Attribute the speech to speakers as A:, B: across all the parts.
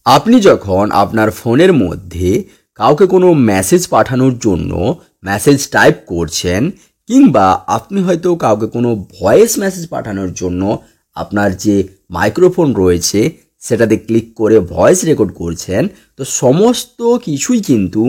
A: আপনি যখন আপনার ফোনের মধ্যে কাউকে কোনো মেসেজ পাঠানোর জন্য মেসেজ টাইপ করছেন, কিংবা আপনি হয়তো কাউকে কোনো ভয়েস মেসেজ পাঠানোর জন্য আপনার যে মাইক্রোফোন রয়েছে সেটাতে ক্লিক করে ভয়েস রেকর্ড করছেন, তো সমস্ত কিছুই কিন্তু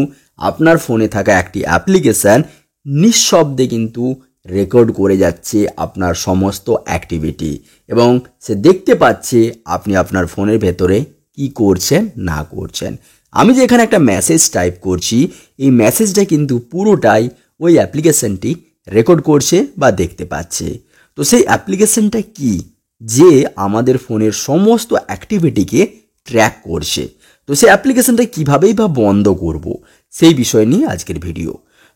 A: আপনার ফোনে থাকা একটি অ্যাপ্লিকেশান নিঃশব্দে কিন্তু রেকর্ড করে যাচ্ছে আপনার সমস্ত অ্যাক্টিভিটি, এবং সে দেখতে পাচ্ছে আপনি আপনার ফোনের ভেতরে কি করছেন না করছেন। আমি যে এখানে একটা মেসেজ টাইপ করছি, এই মেসেজটা কিন্তু পুরোটাই ওই অ্যাপ্লিকেশনটি রেকর্ড করছে বা দেখতে পাচ্ছে। তো সেই অ্যাপ্লিকেশনটা কি যে আমাদের ফোনের সমস্ত অ্যাক্টিভিটিকে ট্র্যাক করছে, তো সেই অ্যাপ্লিকেশনটা কীভাবেই বা বন্ধ করব, সেই বিষয় নিয়ে আজকের ভিডিও।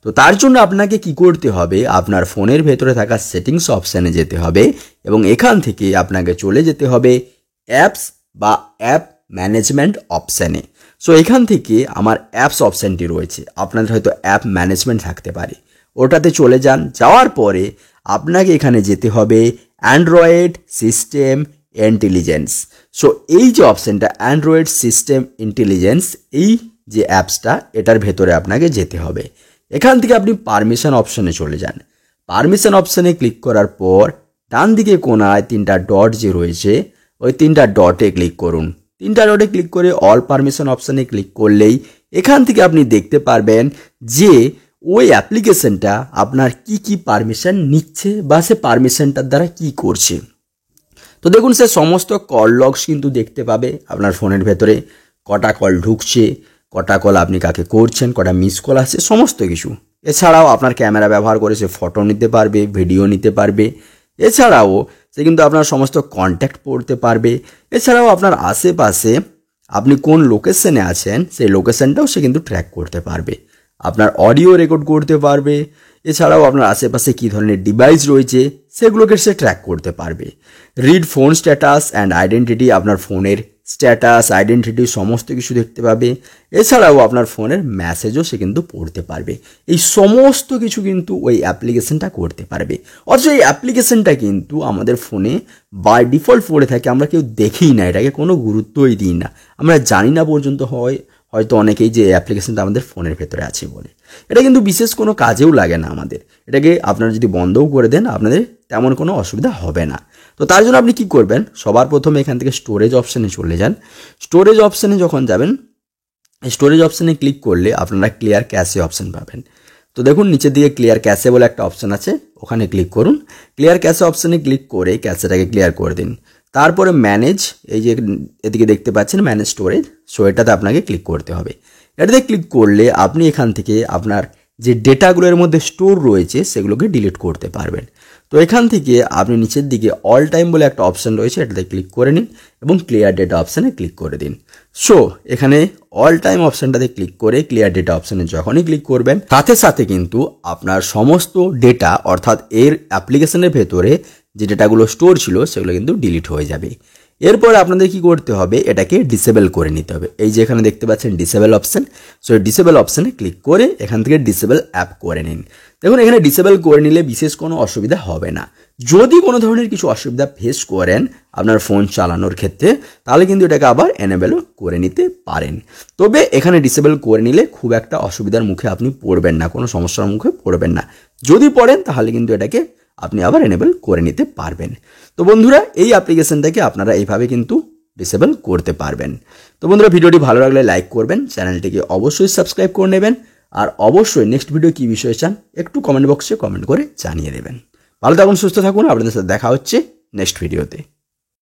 A: তো তার জন্য আপনাকে কি করতে হবে, আপনার ফোনের ভেতরে থাকা সেটিংস অপশানে যেতে হবে এবং এখান থেকে আপনাকে চলে যেতে হবে অ্যাপস বা অ্যাপ ম্যানেজমেন্ট অপশানে। সো এখান থেকে আমার অ্যাপস অপশানটি রয়েছে, আপনাদের হয়তো অ্যাপ ম্যানেজমেন্ট থাকতে পারে, ওটাতে চলে যান। যাওয়ার পরে আপনাকে এখানে যেতে হবে অ্যান্ড্রয়েড সিস্টেম ইন্টেলিজেন্স। সো এই যে অপশানটা অ্যান্ড্রয়েড সিস্টেম ইন্টেলিজেন্স, এই যে অ্যাপসটা, এটার ভেতরে আপনাকে যেতে হবে। এখান থেকে আপনি পারমিশন অপশানে চলে যান। পারমিশন অপশানে ক্লিক করার পর ডান দিকে কোনায় তিনটা ডট যে রয়েছে, ওই তিনটা ডটে ক্লিক করুন। তিনটা ডটে ক্লিক করে অল পারমিশন অপশানে ক্লিক করলেই এখান থেকে আপনি দেখতে পারবেন যে ওই অ্যাপ্লিকেশনটা আপনার কি কি পারমিশন নিচ্ছে বা সে পারমিশনটার দ্বারা কি করছে। তো দেখুন, সে সমস্ত কল লগস কিন্তু দেখতে পাবে আপনার ফোনের ভেতরে, কটা কল ঢুকছে, কটা কল আপনি কাকে করছেন, কটা মিস কল আসছে, সমস্ত কিছু। এছাড়াও আপনার ক্যামেরা ব্যবহার করে সে ফটো নিতে পারবে, ভিডিও নিতে পারবে। এছাড়াও সে কিন্তু আপনার সমস্ত কন্ট্যাক্ট পড়তে পারবে। এছাড়াও আপনার আশেপাশে আপনি কোন লোকেশনে আছেন সেই লোকেশনটাও সে কিন্তু ট্র্যাক করতে পারবে, আপনার অডিও রেকর্ড করতে পারবে। এছাড়াও আপনার আশেপাশে কী ধরনের ডিভাইস রয়েছে সেগুলোকে সে ট্র্যাক করতে পারবে। Read phone status and identity, আপনার ফোনের স্ট্যাটাস আইডেন্টিটি সমস্ত কিছু দেখতে পাবে। এছাড়াও আপনার ফোনের মেসেজও সে কিন্তু পড়তে পারবে। এই সমস্ত কিছু কিন্তু ওই অ্যাপ্লিকেশনটা করতে পারবে। অথচ এই অ্যাপ্লিকেশনটা কিন্তু আমাদের ফোনে বাই ডিফল্ট পড়ে থাকে, আমরা কেউ দেখেই না, এটাকে কোনো গুরুত্বই দিই না, আমরা জানি না পর্যন্ত হয়তো অনেকেই যে অ্যাপ্লিকেশনটা আমাদের ফোনের ভেতরে আছে বলে। এটা কিন্তু বিশেষ কোনো কাজেও লাগে না আমাদের, এটাকে আপনারা যদি বন্ধও করে দেন আপনাদের তেমন কোনো অসুবিধা হবে না। তো তার জন্য আপনি কি করবেন, সবার প্রথমে এখান থেকে স্টোরেজ অপশানে চলে যান। স্টোরেজ অপশানে যখন যাবেন, স্টোরেজ অপশানে ক্লিক করলে আপনারা ক্লিয়ার ক্যাশে অপশান পাবেন। তো দেখুন নিচের দিকে ক্লিয়ার ক্যাশে বলে একটা অপশান আছে, ওখানে ক্লিক করুন। ক্লিয়ার ক্যাশে অপশানে ক্লিক করে ক্যাশেটাকে ক্লিয়ার করে দিন। তারপরে ম্যানেজ, এই যে এদিকে দেখতে পাচ্ছেন ম্যানেজ স্টোরেজ, সো এটাতে আপনাকে ক্লিক করতে হবে। এটাতে ক্লিক করলে আপনি এখান থেকে আপনার যে ডেটাগুলোর মধ্যে স্টোর রয়েছে সেগুলোকে ডিলিট করতে পারবেন। তো এখান থেকে আপনি নিচের দিকে অল টাইম বলে একটা অপশান রয়েছে, এটাতে ক্লিক করে নিন এবং ক্লিয়ার ডেটা অপশানে ক্লিক করে দিন। সো এখানে অল টাইম অপশানটাতে ক্লিক করে ক্লিয়ার ডেটা অপশানে যখনই ক্লিক করবেন, সাথে সাথে কিন্তু আপনার সমস্ত ডেটা, অর্থাৎ এর অ্যাপ্লিকেশনের ভেতরে যে ডেটাগুলো স্টোর ছিল সেগুলো কিন্তু ডিলিট হয়ে যাবে। এরপর আপনাদের কি করতে হবে, এটাকে ডিসেবল করে নিতে হবে। এই যে এখানে দেখতে পাচ্ছেন ডিসেবল অপশান, সো ডিসেবল অপশানে ক্লিক করে এখান থেকে ডিসেবল অ্যাপ করে নিন। দেখুন এখানে ডিসেবল করে নিলে বিশেষ কোনো অসুবিধা হবে না। যদি কোনো ধরনের কিছু অসুবিধা ফেস করেন আপনার ফোন চালানোর ক্ষেত্রে, তাহলে কিন্তু এটাকে আবার এনেবেলও করে নিতে পারেন। তবে এখানে ডিসেবল করে নিলে খুব একটা অসুবিধার মুখে আপনি পড়বেন না, কোনো সমস্যার মুখে পড়বেন না। যদি পড়েন তাহলে কিন্তু এটাকে আপনি আবার এনেবেল করে নিতে পারবেন। তো বন্ধুরা, এই অ্যাপ্লিকেশনটাকে আপনারা এইভাবে কিন্তু ডিসেবল করতে পারবেন। তো বন্ধুরা, ভিডিওটি ভালো লাগলে লাইক করবেন, চ্যানেলটিকে অবশ্যই সাবস্ক্রাইব করে নেবেন, আর অবশ্যই নেক্সট ভিডিও কী বিষয়ে চান একটু কমেন্ট বক্সে কমেন্ট করে জানিয়ে দেবেন। ভালো থাকুন, সুস্থ থাকুন, আপনাদের সাথে দেখা হচ্ছে নেক্সট ভিডিওতে।